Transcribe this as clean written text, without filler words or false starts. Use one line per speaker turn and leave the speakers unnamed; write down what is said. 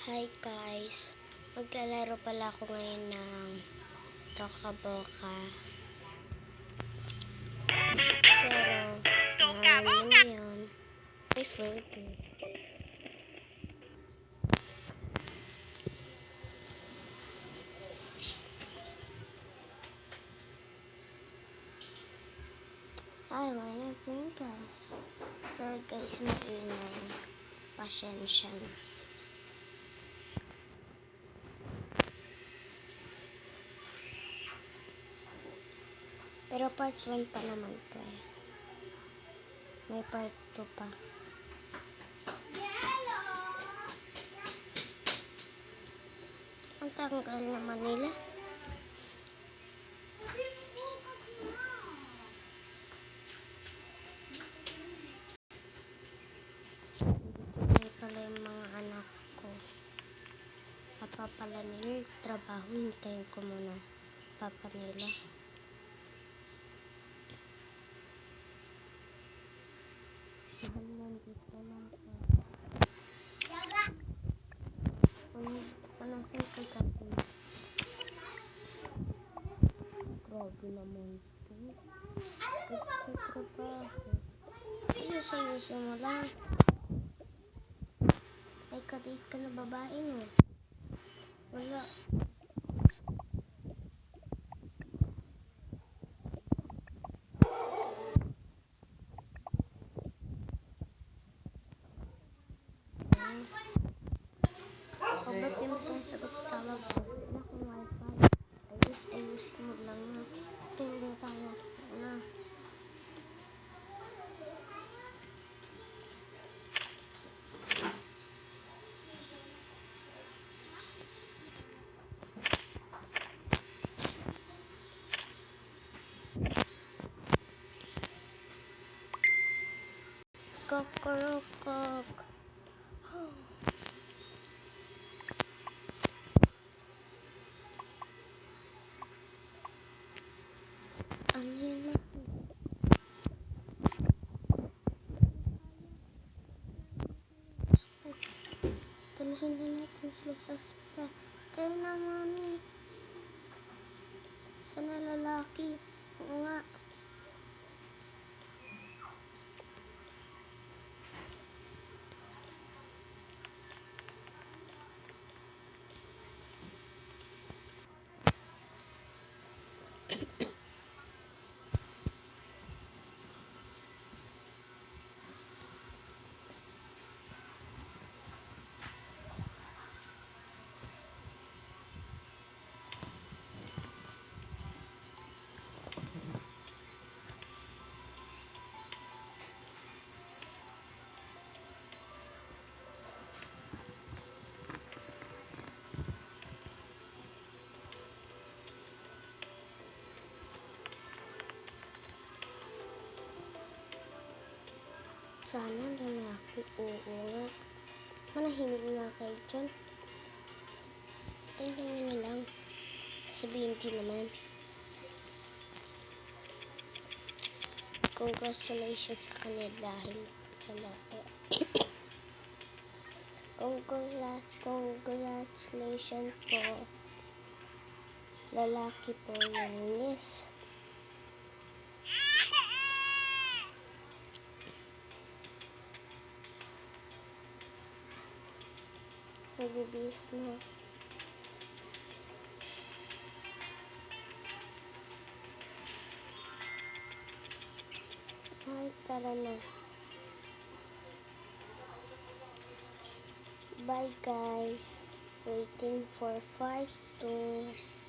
Hi guys, maglalaro pala ako ngayon ng Toka-Boca. Pero, ano yun? I forget. Hi, wanna play guys? Sorry guys, maingay. Pasensya na. Pero part 1 pa naman to eh. May part 2 pa. Ang tanggal naman nila. Ito pala yung mga anak ko. Papa pala nila trabaho. Hintayin ko muna papa nila. Mahal nandito lang po. Panasan ka gabi. Grabe naman ito. Ito sa trabaho. Ayusin mo lang. May kadate ka na babae no? Wala. O ba't di mo sinasagot tawag ko? Wala akong wifi. Ayusin mo lang na. Tulong tayo. Na. Kokorokok. Ano yun na? Dalhin na natin sila sa hospital. Kaya naman sana lalaki. Oo nga. Sana lalaki. Oo nga. Manahimik nga kayo dyan. Tingnan nyo na lang. Sabihin din naman. Congratulations sa kanila dahil lalaki. Congratulations po. Lalaki po yung yes. Magbibis na. Ay, tara na. Bye guys. Waiting for part 2.